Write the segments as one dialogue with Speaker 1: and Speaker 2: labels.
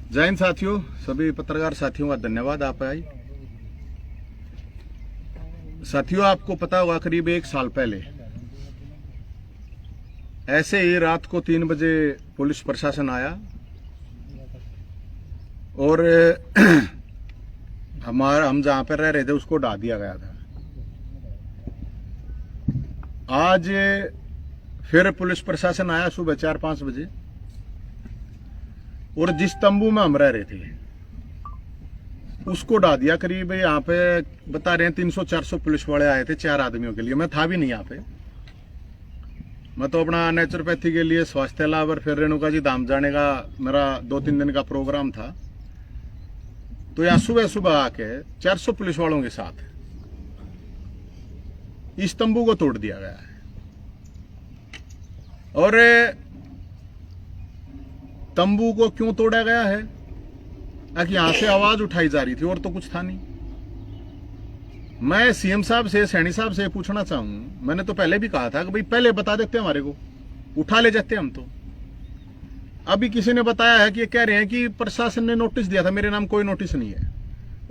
Speaker 1: जय हिंद साथियों, सभी पत्रकार साथियों का धन्यवाद आप आई। साथियों, आपको पता होगा करीब 1 साल पहले ऐसे ही रात को 3 बजे पुलिस प्रशासन आया और हम जहां पर रह रहे थे उसको ढा दिया गया था। आज फिर पुलिस प्रशासन आया सुबह 4-5 बजे और जिस तंबू में हम रह रहे थे उसको ढा दिया। करीब यहाँ पे बता रहे हैं 300-400 पुलिस वाले आए थे 4 आदमियों के लिए। मैं था भी नहीं यहाँ पे, मैं तो अपना नेचुरोपैथी के लिए स्वास्थ्य लाभ और फिर रेणुका जी धाम जाने का मेरा 2-3 दिन का प्रोग्राम था। तो यहाँ सुबह सुबह आके 400 पुलिस वालों के साथ इस तंबू को तोड़ दिया गया है और तंबू को क्यों तोड़ा गया है? कि यहां से आवाज उठाई जा रही थी और तो कुछ था नहीं। मैं सीएम साहब से, सैनी साहब से पूछना चाहूं, मैंने तो पहले भी कहा था कि भाई पहले बता देते हमारे को, उठा ले जाते हम तो। अभी किसी ने बताया है कि ये कह रहे हैं कि प्रशासन ने नोटिस दिया था, मेरे नाम कोई नोटिस नहीं है।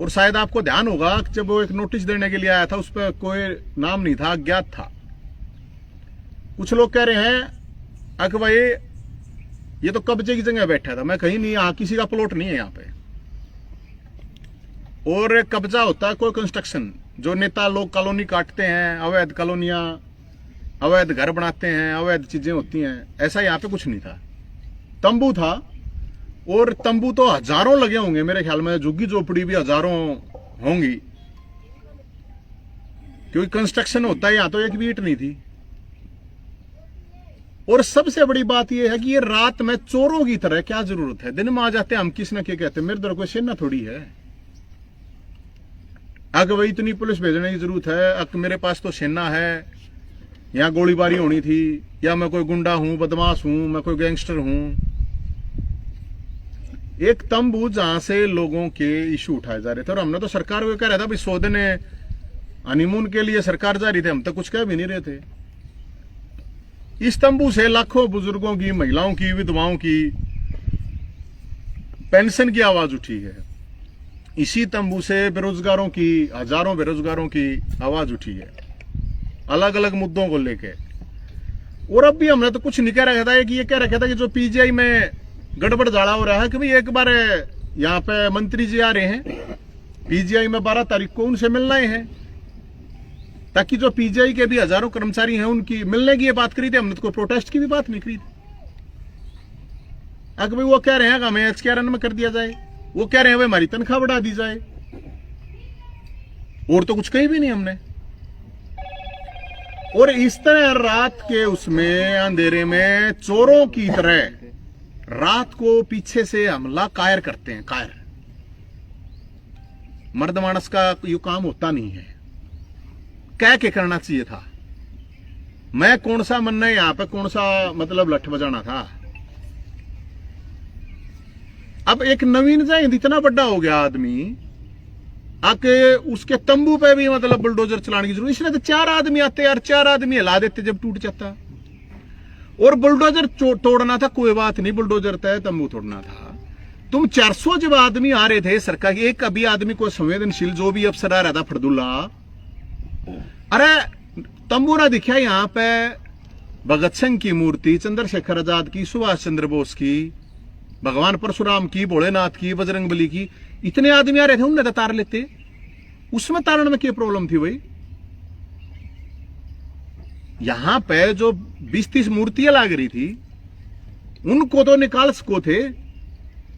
Speaker 1: और शायद आपको ध्यान होगा जब वो एक नोटिस देने के लिए आया था उस पर कोई नाम नहीं था, अज्ञात था। कुछ लोग कह रहे हैं कि भाई ये तो कब्जे की जगह बैठा था। मैं कहीं नहीं, यहां किसी का प्लॉट नहीं है यहाँ पे। और कब्जा होता है कोई कंस्ट्रक्शन, जो नेता लोग कॉलोनी काटते हैं, अवैध कॉलोनियां, अवैध घर बनाते हैं, अवैध चीजें होती हैं। ऐसा यहाँ पे कुछ नहीं था, तंबू था। और तंबू तो हजारों लगे होंगे मेरे ख्याल में, झुग्गी झोपड़ी भी हजारों होंगी, क्योंकि कंस्ट्रक्शन होता है। यहां तो एक भी ईंट नहीं थी। और सबसे बड़ी बात यह है कि ये रात में चोरों की तरह क्या जरूरत है? दिन में आ जाते हम किस न क्या कहते हैं, मेरे तरह कोई सेना थोड़ी है। अगर वही इतनी पुलिस भेजने की जरूरत है? अगर मेरे पास तो सेना है, यहां गोलीबारी होनी थी, या मैं कोई गुंडा हूं, बदमाश हूं, मैं कोई गैंगस्टर हूं? एक तंबू जहां से लोगों के इशू उठाए जा रहे थे और हमने तो सरकार को कह रहा था भाई 100 दिन हनीमून के लिए सरकार जा रही थी, हम तो कुछ कह भी नहीं रहे थे। इस तंबू से लाखों बुजुर्गों की, महिलाओं की, विधवाओं की पेंशन की आवाज उठी है। इसी तंबू से बेरोजगारों की, हजारों बेरोजगारों की आवाज उठी है, अलग अलग मुद्दों को लेके। और अब भी हमने तो कुछ नहीं कह रखा था कि ये कह रखा था कि जो पीजीआई में गड़बड़ झाड़ा हो रहा है कि भाई एक बार यहाँ पे मंत्री जी आ रहे हैं पीजीआई में 12 तारीख को, उनसे मिलना है, ताकि जो पीजीआई के भी हजारों कर्मचारी हैं उनकी मिलने की ये बात करी थी। हमने तो कोई प्रोटेस्ट की भी बात नहीं करी थी। अगर भाई वो कह रहे हैं कि हमें HKRN में कर दिया जाए, वो कह रहे हैं भाई हमारी तनख्वाह बढ़ा दी जाए, और तो कुछ कही भी नहीं हमने। और इस तरह रात के उसमें अंधेरे में चोरों की तरह रात को पीछे से हमला कायर करते हैं। कायर मर्द मानस का ये काम होता नहीं है। कह के करना चाहिए था। मैं कौन सा मन है यहां पे, कौन सा मतलब लठ बजाना था? अब एक नवीन जैन इतना बड़ा हो गया आदमी, आके उसके तंबू पे भी मतलब बुलडोजर चलाने की जरूरत, इसलिए तो 4 आदमी आते यार, 4 आदमी हिला देते जब टूट जाता। और बुलडोजर तोड़ना था कोई बात नहीं, बुलडोजर तय तंबू तोड़ना था। तुम 400 जब आदमी आ रहे थे सरकार, एक अभी आदमी को संवेदनशील जो भी अफसर आ रहा था फरदुल्ला, अरे तंबू ना दिखा यहां पे भगत सिंह की मूर्ति, चंद्रशेखर आजाद की, सुभाष चंद्र बोस की, भगवान परशुराम की, भोलेनाथ की, बजरंगबली की, इतने आदमी आ रहे थे, उनने तो तार लेते। उसमें तारण में क्या प्रॉब्लम थी भाई? यहां पे जो 20-30 मूर्तियां लग रही थी उनको तो निकाल सको थे,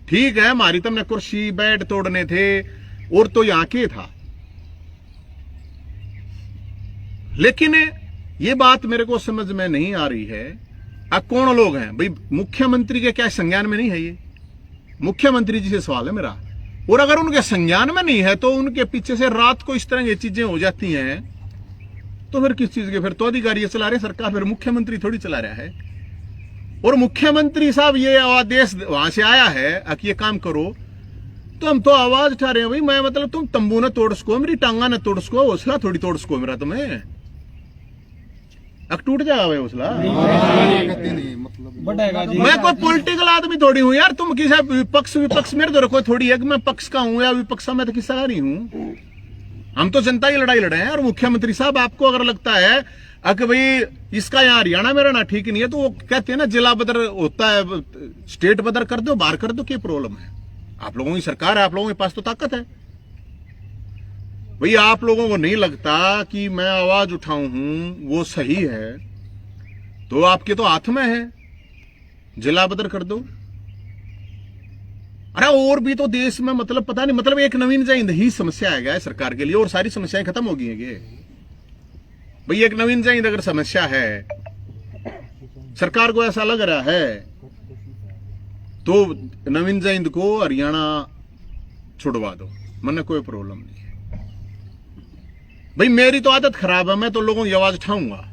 Speaker 1: ठीक है। हमारी तुमने कुर्सी बेड तोड़ने थे और तो यहां के था। लेकिन ये बात मेरे को समझ में नहीं आ रही है। अब कौन लोग हैं भाई? मुख्यमंत्री के क्या संज्ञान में नहीं है ये? मुख्यमंत्री जी से सवाल है मेरा। और अगर उनके संज्ञान में नहीं है तो उनके पीछे से रात को इस तरह की चीजें हो जाती हैं, तो फिर किस चीज के? फिर तो अधिकारी चला रहे सरकार, फिर मुख्यमंत्री थोड़ी चला रहा है। और मुख्यमंत्री साहब ये आदेश वहां से आया है कि ये काम करो, तो हम तो आवाज उठा रहे हैं भाई। मैं मतलब तुम तंबू न तोड़ सको, मेरी टांगा न तोड़ सको, हौसला थोड़ी तोड़ सको मेरा तुम्हें। अब टूट जाएगा भाई हौसला।
Speaker 2: बढ़ेगा जी।
Speaker 1: मैं कोई पॉलिटिकल आदमी थोड़ी हूँ यार, तुम किसी विपक्ष मेरे तो रखो थोड़ी है कि मैं पक्ष का हूँ या विपक्ष का, मैं तो किसी का नहीं हूँ। हम तो जनता की लड़ाई लड़े हैं। और मुख्यमंत्री साहब आपको अगर लगता है कि भाई इसका यहाँ हरियाणा में रहना ठीक नहीं है, तो वो कहते हैं ना जिला बदर होता है, स्टेट बदर कर दो, बाहर कर दो, क्या प्रॉब्लम है? आप लोगों की सरकार है, आप लोगों के पास तो ताकत है। भाई आप लोगों को नहीं लगता कि मैं आवाज उठाऊं हूं वो सही है, तो आपके तो हाथ में है, जिला बदर कर दो। अरे और भी तो देश में मतलब पता नहीं, मतलब एक नवीन जयंत ही समस्या है क्या सरकार के लिए, और सारी समस्याएं खत्म हो गई हैं? भाई एक नवीन जयंत अगर समस्या है, सरकार को ऐसा लग रहा है, तो नवीन जयंत को हरियाणा छुड़वा दो, मन कोई प्रॉब्लम नहीं है। भाई मेरी तो आदत खराब है, मैं तो लोगों की आवाज उठाऊंगा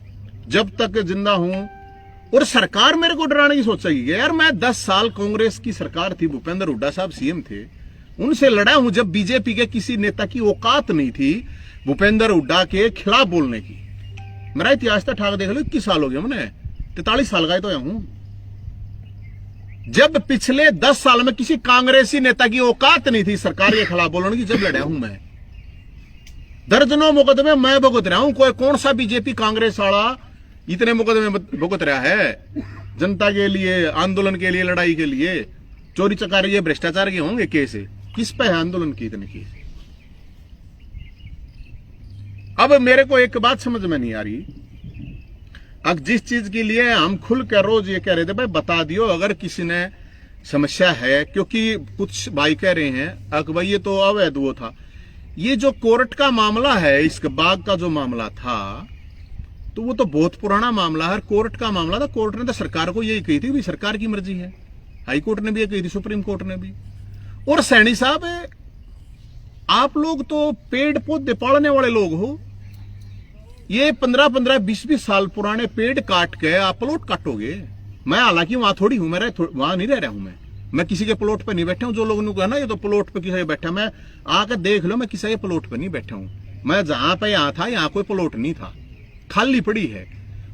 Speaker 1: जब तक जिंदा हूं। और सरकार मेरे को डराने की सोचेगी यार? मैं 10 साल कांग्रेस की सरकार थी, भूपेंद्र हुड्डा साहब सीएम थे, उनसे लड़ा हूं जब बीजेपी के किसी नेता की औकात नहीं थी भूपेंद्र हुड्डा के खिलाफ बोलने की। मेरा इतिहास तो ठाक देख लो, 21 साल हो गए, मैंने 43 साल का तो हूं। जब पिछले 10 साल में किसी कांग्रेसी नेता की औकात नहीं थी सरकार के खिलाफ बोलने की, जब लड़ा हूं मैं। दर्जनों मुकदमे मैं भुगत रहा हूं, कोई कौन सा बीजेपी कांग्रेस वाला इतने मुकदमे भुगत रहा है जनता के लिए, आंदोलन के लिए, लड़ाई के लिए? चोरी चकारी ये भ्रष्टाचार के होंगे केस, किस पे है आंदोलन की इतने केस? अब मेरे को एक बात समझ में नहीं आ रही, अब जिस चीज के लिए हम खुल कर रोज ये कह रहे थे भाई बता दियो अगर किसी ने समस्या है, क्योंकि कुछ भाई कह रहे हैं अक भाई ये तो अवैध वो था। ये जो कोर्ट का मामला है, इस बाग का जो मामला था, तो वो तो बहुत पुराना मामला है, कोर्ट का मामला था। कोर्ट ने तो सरकार को यही कही थी भी सरकार की मर्जी है, हाई कोर्ट ने भी ये कही थी, सुप्रीम कोर्ट ने भी। और सैनी साहब आप लोग तो पेड़ पौधे पालने वाले लोग हो, ये 15-15, 20-20 साल पुराने पेड़ काट के आप प्लॉट काटोगे। मैं हालांकि वहां थोड़ी हूं, मैं वहां नहीं रह रहा हूं, मैं किसी के प्लॉट पे नहीं बैठा हूं। जो लोगों ने कहा ना ये तो प्लॉट पे किसी के बैठा, मैं आकर देख लो, मैं किसी के प्लॉट पे नहीं बैठा हूं। मैं जहां पे यहां था, यहां कोई प्लॉट नहीं था, खाली पड़ी है।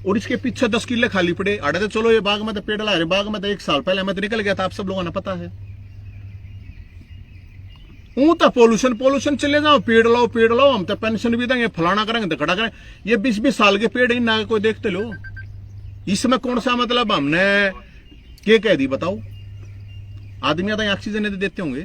Speaker 1: और इसके पीछे 10 किले खाली पड़े। अरे तो चलो ये बाग में तो पेड़ ला रहे, बाग में तो 1 साल पहले मैं तो निकल गया था, आप सब लोगों ने पता है। तो पोल्यूशन चले जाओ, पेड़ लाओ, हम तो पेंशन भी देंगे, फलाना करेंगे तो खड़ा करें। ये 20-20 साल के पेड़ ही ना कोई देखते लो, इसमें कौन सा मतलब हमने क्या कह दी बताओ? आदमी तो ऑक्सीजन देते होंगे,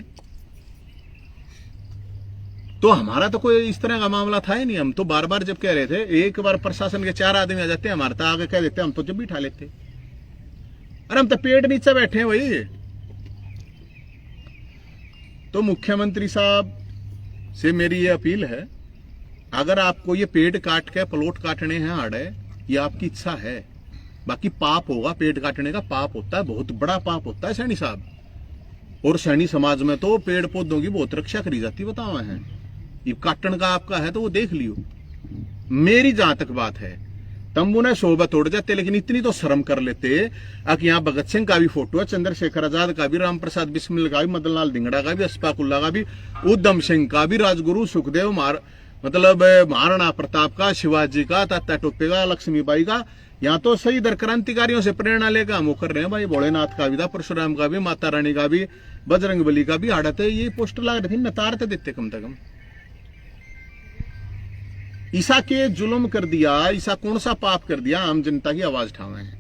Speaker 1: तो हमारा तो कोई इस तरह का मामला था ही नहीं। हम तो बार बार जब कह रहे थे, एक बार प्रशासन के 4 आदमी आ जाते हैं हमारे, तो आगे कह देते हम तो जब भी उठा लेते। अरे हम तो पेड़ नीचे बैठे हैं वही। तो मुख्यमंत्री साहब से मेरी ये अपील है, अगर आपको ये पेड़ काट के प्लॉट काटने हैं आड़े, ये आपकी इच्छा है, बाकी पाप होगा, पेड़ काटने का पाप होता है, बहुत बड़ा पाप होता है सैनी साहब। और सैनी समाज में तो पेड़ पौधों की बहुत रक्षा करी जाती, बताओ है। ये काटन का आपका है तो वो देख लियो। मेरी जहां तक बात है, तंबू ने शोभा तोड़ जाते, लेकिन इतनी तो शर्म कर लेते अब यहाँ भगत सिंह का भी फोटो है, चंद्रशेखर आजाद का भी, राम प्रसाद बिस्मिल का भी, मदन लाल धिंगड़ा का भी, अशफाकुल्ला का भी, उधम सिंह का भी, राजगुरु सुखदेव मतलब महाराणा प्रताप का, शिवाजी का, तात्या टोपे का, लक्ष्मीबाई का। यहाँ तो सही दर क्रांतिकारियों से प्रेरणा लेकर हम कर रहे हैं भाई। भोलेनाथ का भी था, परशुराम का भी, माता रानी का भी, बजरंग बली का भी आड़त है। ये पोस्टर लग रहे थे, नतारते देते कम से कम। ईसा के जुल्म कर दिया, ईसा कौन सा पाप कर दिया? आम जनता की आवाज उठावे हैं।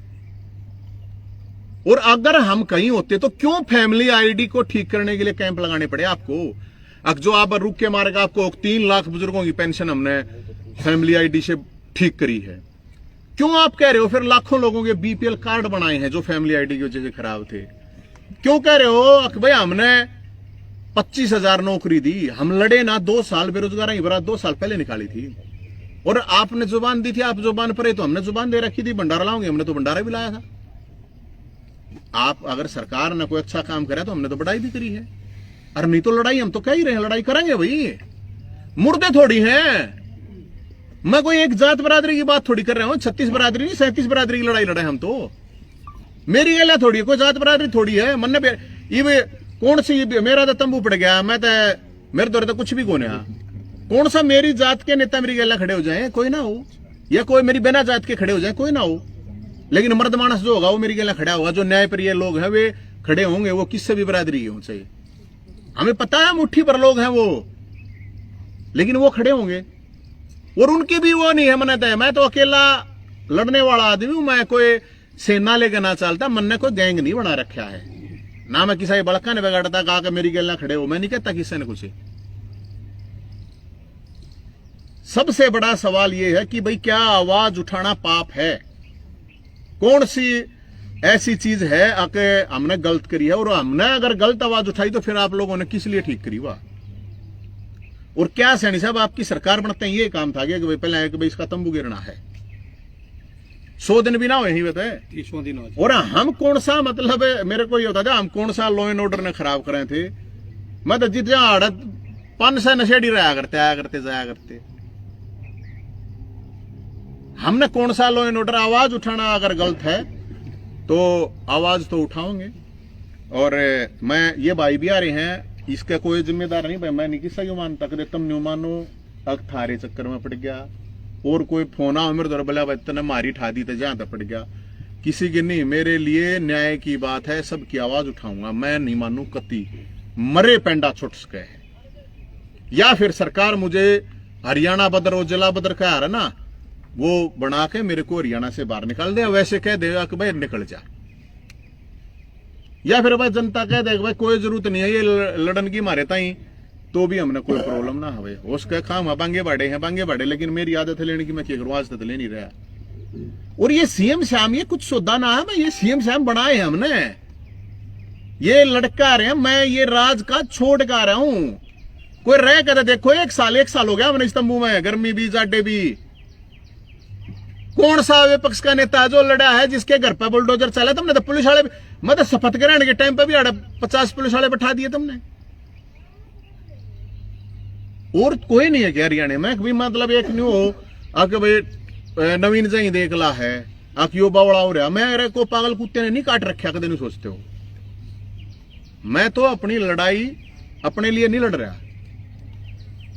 Speaker 1: और अगर हम कहीं होते तो क्यों फैमिली आईडी को ठीक करने के लिए कैंप लगाने पड़े आपको? अब जो आप रुक के मारेगा, आपको 3 लाख बुजुर्गों की पेंशन हमने फैमिली आईडी से ठीक करी है, क्यों आप कह रहे हो फिर लाखों लोगों के बीपीएल कार्ड बनाए हैं जो फैमिली आईडी की वजह से खराब थे? क्यों कह रहे हो भाई हमने 25,000 नौकरी दी, हम लड़े ना, 2 साल बेरोजगारी भरा 2 साल पहले निकाली थी। और आपने जुबान दी थी, आप जुबान पर, तो हमने जुबान दे रखी थी भंडारा लाओगे, हमने तो भंडारा भी लाया था। आप अगर सरकार ने कोई अच्छा काम करा तो हमने तो बढ़ाई भी करी है, और नहीं तो लड़ाई हम तो कह ही रहे हैं, लड़ाई करेंगे भाई, मुर्दे थोड़ी हैं। मैं कोई एक जात बरादरी की बात थोड़ी कर रहा हूं, 36 बरादरी नहीं 37 बरादरी की लड़ाई लड़े हम तो। मेरी गला थोड़ी है, कोई जात बरादरी थोड़ी है। मन ये कौन सी मेरा तो तंबू पड़ गया, मैं तो मेरे दौरे तो कुछ भी कोने, कौन सा मेरी जात के नेता मेरी गला खड़े हो जाए? कोई ना हो, या कोई मेरी बिना जात के खड़े हो जाए, कोई ना हो, लेकिन मर्द मानस जो होगा वो मेरी गला खड़ा होगा। जो न्यायप्रिय लोग हैं वे खड़े होंगे, वो किससे भी बरादरी के हों चाहिए, हमें पता है मुट्ठी पर लोग हैं वो, लेकिन वो खड़े होंगे। और उनकी भी वो नहीं है मनता है, मैं तो अकेला लड़ने वाला आदमी हूं, मैं कोई सेना लेकर ना चलता, मन ने कोई गैंग नहीं बना रखा है ना, मैं किसी बड़का ने बिगाड़ता कहा कि मेरी गल ना खड़े हो, मैं नहीं कहता किसी ने कुछ। सबसे बड़ा सवाल यह है कि भाई क्या आवाज उठाना पाप है? कौन सी ऐसी चीज है कि हमने गलत करी है, और हमने अगर गलत आवाज उठाई तो फिर आप लोगों ने किस लिए ठीक करी हुआ? और क्या सैनी साहब आपकी सरकार बनते हैं ये काम था कि भाई पहले कि भाई इसका तंबू गिरना है, 100 दिन भी ना हुए ही बताए
Speaker 2: 30 दिन।
Speaker 1: और हम कौन सा मतलब मेरे को ये होता था हम कौन सा लॉ एंड ऑर्डर ने खराब करे थे? मैं तो जितना आड़त 500 नशेड़ी रहा करते, आया करते, जाया करते। हमने कौन सा लॉ एंड ऑर्डर? आवाज उठाना अगर गलत है तो आवाज तो उठाओगे। और मैं ये भाई भी आ रहे हैं, इसका कोई जिम्मेदार नहीं भाई, मैं नहीं किसा क्यों मानता कि तुम न्यू मानो अग थारे चक्कर में पड़ गया, और कोई फोन आओ मेरे द्वारा बोला भाई तने मारी ठा दी तो जहां तक पड़ गया, किसी की नहीं। मेरे लिए न्याय की बात है, सबकी आवाज उठाऊंगा, मैं नहीं मानू कति मरे पेंडा छुट सके है। या फिर सरकार मुझे हरियाणा बदर और जिला बदर का है ना, वो बना के मेरे को हरियाणा से बाहर निकाल दे, वैसे कह देगा कि भाई निकल जा। या फिर भाई जनता कह देगा भाई कोई जरूरत नहीं है ये लड़न की मारे ताई, तो भी हमने कोई प्रॉब्लम ना हवे, उसका काम है बांगे बाड़े हैं बांगे बाड़े, लेकिन मेरी आदत है लेने की, मैं क्या करूं, आज तक ले नहीं रहा। और ये सीएम श्याम ये कुछ सौदा ना है, मैं ये सीएम श्याम बनाए हैं हमने, ये लड़का रहे हैं, मैं ये राज का छोड़ का रहा हूं। कोई रह कर देखो, एक साल हो गया हमने इस तंबू में, गर्मी भी जाडे भी। कौन सा विपक्ष का नेता जो लड़ा है जिसके घर पर बुलडोजर चला? तुमने तो पुलिस वाले, मैं तो शपथ ग्रहण के टाइम पे भी 50 पुलिस वाले बैठा दिए तुमने। और कोई नहीं है क्या हरियाणा में भी मतलब एक न्यू हो आके भाई नवीन जही देखला है आखियो बावड़ा हो रहा, मेरे को पागल कुत्ते ने नहीं काट रखा, कदे नहीं सोचते हो? मैं तो अपनी लड़ाई अपने लिए नहीं लड़ रहा,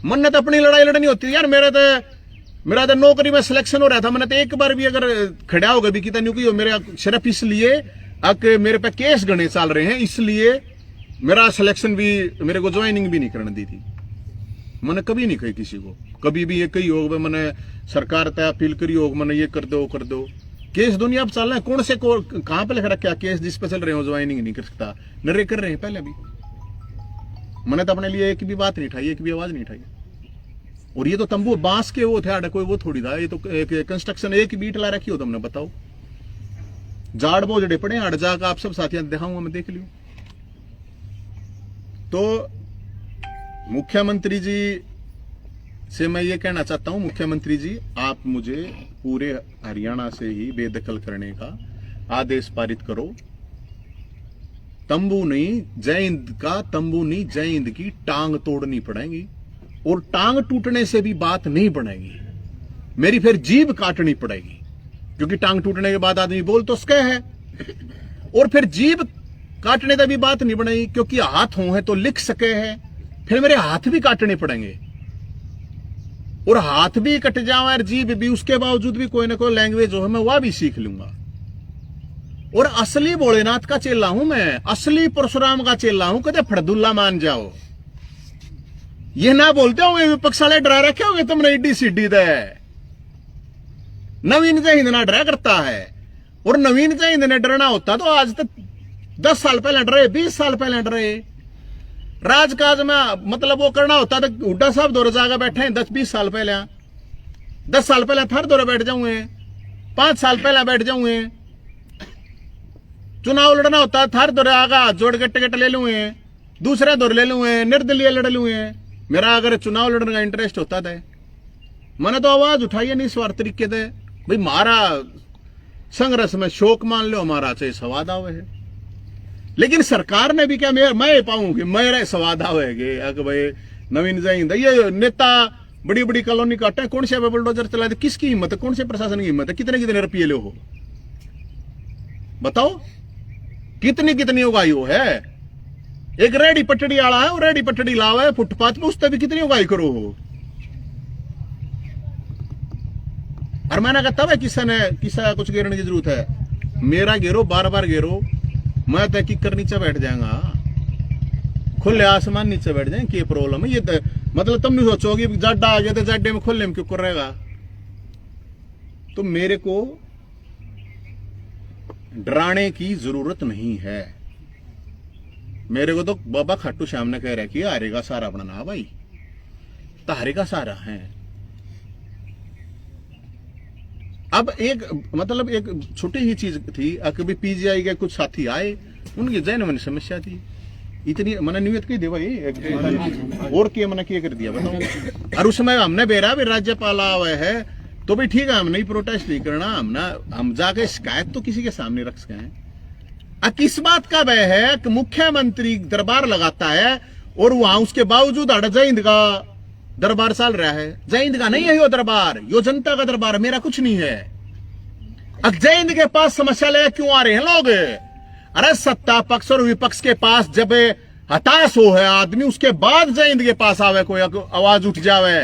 Speaker 1: मन ने तो अपनी लड़ाई लड़नी होती यार। मेरा तो नौकरी में सिलेक्शन हो रहा था, मैंने तो एक बार भी अगर खड़ा होगा भी कितना न्यू मेरा सिर्फ इसलिए कि मेरे पे केस गणे चल रहे हैं, इसलिए मेरा सिलेक्शन भी, मेरे को ज्वाइनिंग भी नहीं करने दी थी। मैंने कभी नहीं कही किसी को, कभी भी ये कही होगा मैंने सरकार तय अपील करी होगा मैंने ये कर दो कर दो। केस दुनिया पर चल रहे हैं, कौन से कहां पे लिख रखा केस जिस पे चल रहे हो ज्वाइनिंग नहीं कर सकता, नरे कर रहे हैं पहले भी। मैंने तो अपने लिए एक भी बात नहीं उठाई, एक भी आवाज नहीं उठाई। और ये तो तंबू बांस के वो थे, कोई वो थोड़ी था, ये तो एक कंस्ट्रक्शन एक बीट ला रखी हो तुमने, बताओ। जाड़ वो जड़े पड़े हट जाकर आप सब साथियों दिखाऊंगा, मैं देख लियो। तो मुख्यमंत्री जी से मैं ये कहना चाहता हूं, मुख्यमंत्री जी आप मुझे पूरे हरियाणा से ही बेदखल करने का आदेश पारित करो। तंबू नहीं जय हिंद का, तंबू नहीं जय हिंद की टांग तोड़नी पड़ेगी, और टांग टूटने से भी बात नहीं बनेगी, मेरी फिर जीभ काटनी पड़ेगी, क्योंकि टांग टूटने के बाद आदमी बोल तो सके है, और फिर जीभ काटने का भी बात नहीं बनेगी, क्योंकि हाथ हो है तो लिख सके है, फिर मेरे हाथ भी काटने पड़ेंगे, और हाथ भी कट जाओ और जीभ भी, उसके बावजूद भी कोई ना कोई लैंग्वेज जो है मैं वह भी सीख लूंगा। और असली भोलेनाथ का चेला हूं मैं, असली परशुराम का चेला हूं, कदे फड़दुल्ला मान जाओ। ये ना बोलते होंगे विपक्ष वाले डरा रखे होंगे तुमने ईडी सीडी दे। नवीन जय हिंद ना डरा करता है, और नवीन जय हिंद ने डरना होता तो आज तक 10 साल पहले डरे, 20 साल पहले डरे। राजकाज में मतलब वो करना होता तो हुड्डा साहब दौरे जाकर बैठे हैं 10-20 साल पहले, 10 साल पहले थर दौरे बैठ जाऊंगे, 5 साल पहले बैठ जाऊंगे। चुनाव लड़ना होता थर दौरे आगा जोड़ के टिकट ले लूंगे, दूसरे दौर ले लूंगे, निर्दलीय लड़ लूंगे। मेरा अगर चुनाव लड़ने का इंटरेस्ट होता था, मैंने तो आवाज उठाई है नहीं स्वार्थ तरीके से, भाई मारा संघर्ष में शोक मान लो, हमारा चाहे स्वाद आवे है। लेकिन सरकार ने भी क्या मैं पाऊं कि मेरे स्वाद आवेगे कि भाई नवीन जय हिंद, ये नेता बड़ी बड़ी कॉलोनी काटे, कौन से बुलडोजर चला दे, किसकी हिम्मत है, कौन से प्रशासन की हिम्मत है, कितने कितने रुपये ले हो बताओ, कितनी कितनी उगाई हो है। एक रेडी पटड़ी आला है, वो रेडी पटड़ी लावा है फुटपाथ पे, उस पर भी कितनी उगाई करो हो। और और मैंने कहा तब किसा कुछ घेरने की जरूरत है, मेरा घेरो बार बार घेरो, मैं तहकीक कर नीचे बैठ जाएगा, खुले आसमान नीचे बैठ जाए, क्या प्रॉब्लम है? ये मतलब तुम नहीं सोचोगे जाडा आ गया तो जाडे में खुले में क्यों कर रहेगा? तो मेरे को डराने की जरूरत नहीं है। मेरे को तो बाबा खाटू श्याम ने कह रहा है कि हारेगा सारा अपना ना भाई, तो हारेगा सारा है। अब एक मतलब एक छोटी ही चीज थी, कभी पीजीआई के कुछ साथी आए, उनकी जैन मन समस्या थी इतनी, मैंने नियत की दे भाई और क्या मैंने क्या कर दिया बताओ। और उसमें हमने बेरा भी राज्यपाल आवे है तो भी ठीक है, हम नहीं प्रोटेस्ट नहीं करना, हम जाके शिकायत तो किसी के सामने रख सके हैं। किस बात का भय है कि मुख्यमंत्री दरबार लगाता है और वहां उसके बावजूद जयंत का दरबार चल रहा है। जयंत का नहीं है यो दरबार, यो जनता का दरबार, मेरा कुछ नहीं है। अब जयंत के पास समस्या ले क्यों आ रहे हैं लोग? अरे सत्ता पक्ष और विपक्ष के पास जब हताश हो है आदमी, उसके बाद जयंत के पास आवे कोई आवाज उठ जावे।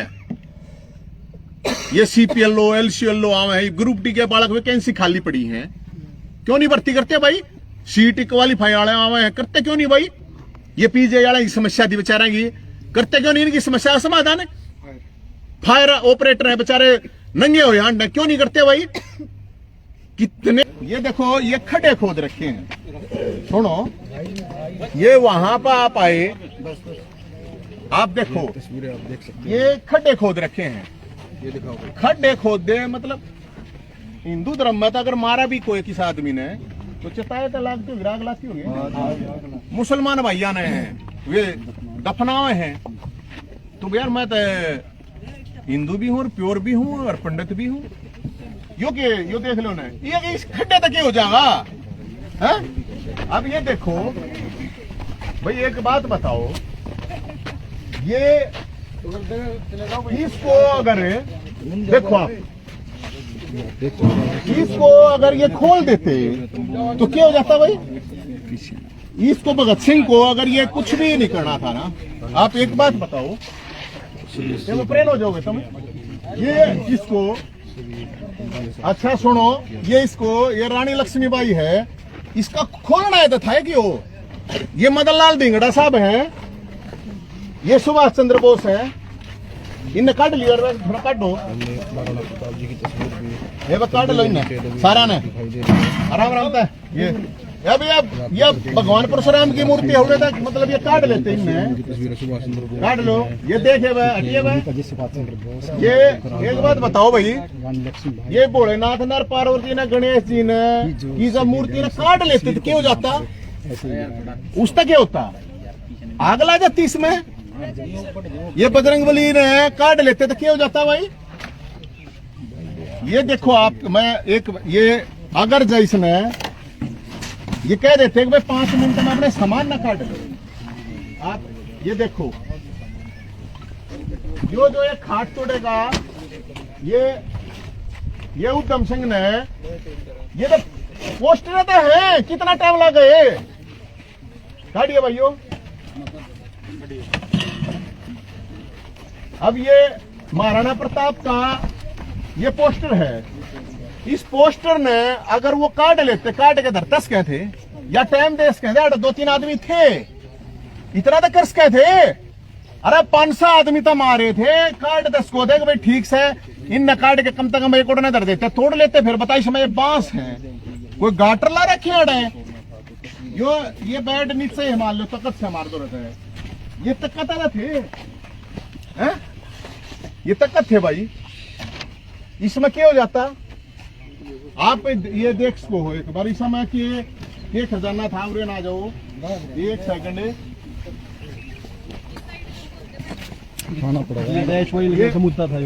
Speaker 1: ये सीपीएलओ एलसीएलओ आवे, ग्रुप डी के बालक वैकेंसी खाली पड़ी है, क्यों नहीं भर्ती करते भाई? सीट क्वालिफाई वाले आवे हैं, करते क्यों नहीं भाई? ये पीजे वाले की समस्या थी बेचारा की, करते क्यों नहीं? इनकी समस्या का समाधान है। फायर ऑपरेटर है बेचारे नंगे हो यहाँ, क्यों नहीं करते भाई? कितने ये देखो ये खड्डे खोद रखे हैं, सुनो ये वहां पर आप आए, आप देखो ये खड्डे खोद रखे हैं, खड्डे खोद दे मतलब हिंदू धर्म में तो अगर मारा भी कोई किसी आदमी ने तो चताए तो लाग तो विराग लाती होंगे। मुसलमान भैया ने हैं वे दफनावे हैं, तो यार मैं तो हिंदू भी हूँ और प्योर भी हूँ और पंडित भी हूँ, यो देख लो ना, ये इस खड्डे तक हो जाएगा है? अब ये देखो भाई एक बात बताओ, ये इसको अगर देखो आप इसको अगर ये खोल देते तो क्या हो जाता भाई? इसको भगत सिंह को अगर ये कुछ भी नहीं करना था ना, आप एक बात बताओ, ये प्रेम हो जाओगे तुम? ये इसको अच्छा सुनो, ये इसको ये रानी लक्ष्मीबाई है, इसका खोलना है तो था कि वो ये मदन लाल धिंगड़ा साहब हैं, ये सुभाष चंद्र बोस है, इनने काट लिया, थोड़ा काट दो, ये काट लो इन्हें सारा ने आराम आराम था। ये भगवान परशुराम की मूर्ति होने तक मतलब ये काट लेते इनमें, काट लो, ये देखे भाई हटिए भाई। ये एक बात बताओ भाई, ये भोलेनाथ ने पार्वती ने गणेश जी ने ये सब मूर्ति ने काट लेते तो क्या हो जाता? उसका क्या होता? आग ला जाती इसमें। ये बजरंगबली ने काट लेते तो क्या हो जाता भाई? ये देखो आप, मैं एक ये अगर जैसने ये कह देते कि भाई 5 मिनट में अपने सामान ना काट लो, आप ये देखो जो ये खाट तोड़ेगा, ये उद्धम सिंह ने ये तो पोस्टर तो है, कितना टाइम लग गए? काटिए भाइयों। अब ये महाराणा प्रताप का ये पोस्टर है, इस पोस्टर ने अगर वो काट लेते, काट के धरतस कहे थे या टाइम दे सके थे, 2-3 आदमी थे, इतना तो कर सके थे। अरे 500 आदमी तो मारे थे, काट 10 को दे भाई ठीक से, इन न काट के कम से कम एक और न धर देते, तोड़ लेते, फिर बताइए समय बांस है, कोई गाटर ला रखे अड़े ये बैड नीचे ही मार लो, तकत से मार दो रहता है, ये तकत थे हैं? ये तकत थे भाई, इसमें क्या हो जाता? आप ये देख सको हो एक बार, इस समय कि खजाना था उरे ना जाओ, एक सेकंड खाना पड़ेगा, समझता था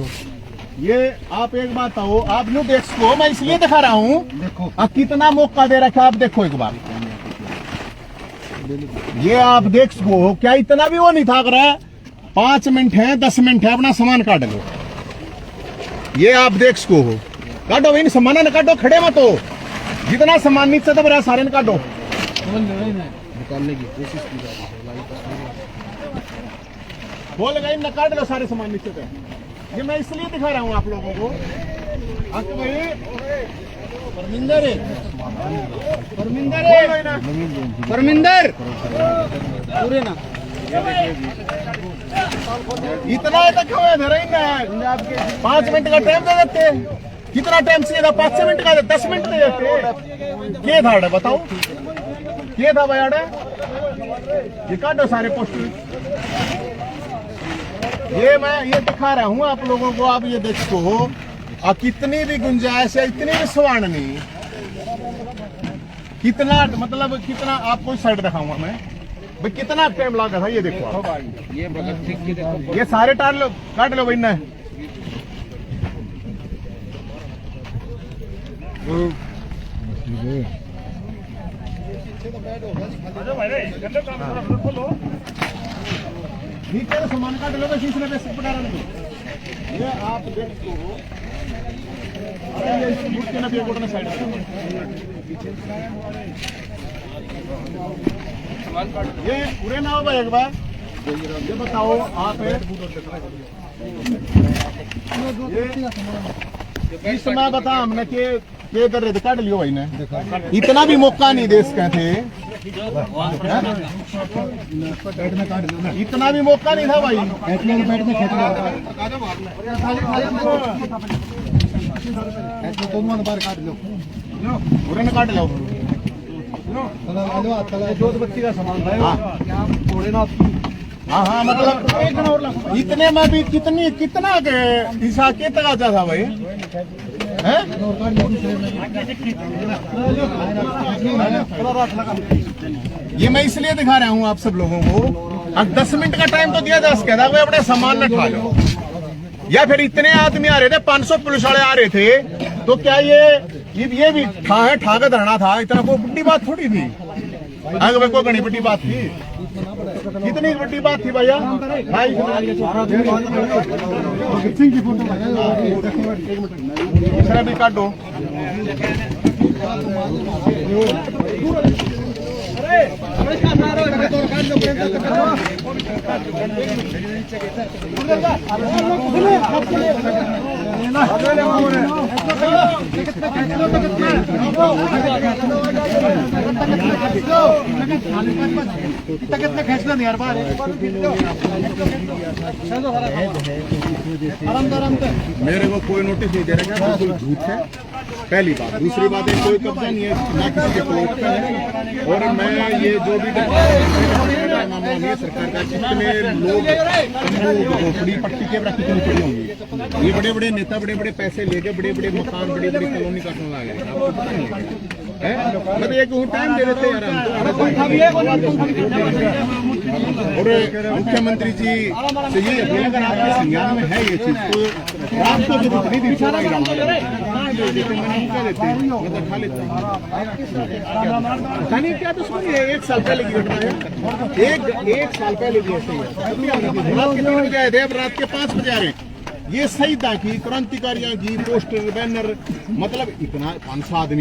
Speaker 1: ये आप एक बात आओ, आप न्यू देख सको, मैं इसलिए दिखा रहा हूँ, देखो कितना मौका दे रखा, आप देखो एक बार, ये आप देख सको, क्या इतना भी वो नहीं था कर रहा? 5 मिनट है 10 मिनट है, अपना सामान काट लो, ये आप देख सको हो, काटो इन सामान ने काटो, खड़े मत हो, जितना सामान नीचे तो बड़ा सारे ने काटो, निकालने की कोशिश की जा रही है, बोल गए न काट लो सारे सामान नीचे से। ये मैं इसलिए दिखा रहा हूँ आप लोगों को परमिंदर
Speaker 2: पूरे ना
Speaker 1: इतना तक हुआ धरा ही ना 5 मिनट का टाइम दे देते। कितना टाइम चाहिए था? 5 मिनट का 10 मिनट दे देते। क्या था अड़ा बताओ, क्या था भाई अड़ा? ये काटो सारे पोस्टर। ये मैं ये दिखा रहा हूँ आप लोगों को, आप ये देखो। और कितनी भी गुंजाइश है, इतनी भी सवाण नहीं, कितना मतलब कितना आपको साइड दिखाऊंगा मैं भाई, कितना टाइम लगा था ये देखो आप। ये सारे टार लो, काट लो भाई ना। नीचे सामान काट लो, शीशे पे सिर्फ पटा रहा। ये आप देखो, साइड ये पूरे ना हो भाई एक बार ये बताओ आप इस समय बता हमने के कर रहे थे, काट लियो भाई ने। इतना भी मौका नहीं दे सके थे, इतना भी मौका नहीं था भाई। पूरे ने काट लो। बच्ची का सामान हाँ मतलब इतने में भी कितना के हिसाब के तक आता था भाई हैं? ये मैं इसलिए दिखा रहा हूँ आप सब लोगों को। अब 10 मिनट का टाइम तो दिया जा सकता था, अपने सामान न ठा लो। या फिर इतने आदमी आ रहे थे, 500 पुलिस वाले आ रहे थे, तो क्या ये भी ठा का धरना था? इतना कोई बड़ी बात थोड़ी थी। अगर कोई बड़ी बड़ी बात थी, कितनी बड़ी बात थी भैया भाई। दूसरा भी काटो। कितना खींचना नहीं यार बाहर। मेरे को कोई नोटिस नहीं दे रहा, बिल्कुल झूठ है पहली बात। दूसरी बात है कोई कब्जा नहीं है ना किसी के प्लॉट पे है। और मैं ये जो भी मामला है सरकार का, कितने लोग झोपड़ी पट्टी के कितनी पड़ी होंगी। ये बड़े बड़े नेता बड़े बड़े पैसे लेके बड़े बड़े मकान बड़ी बड़ी कॉलोनी काटने लगे। मतलब एक टाइम दे देते यार हम। और मुख्यमंत्री जी से ये अपील, अगर आपके संज्ञान में है ये चीज तो आपको जो जितनी भी देते खा लेते हैं। क्या तो सुनिए, 1 साल पहले की घटना है। एक साल पहले की ऐसे ही है। रात के 3 बजे आए थे, अब रात के 5 बजे आ रहे हैं। ये सही था कि क्रांतिकारियों की पोस्टर बैनर, मतलब इतना 500 आदमी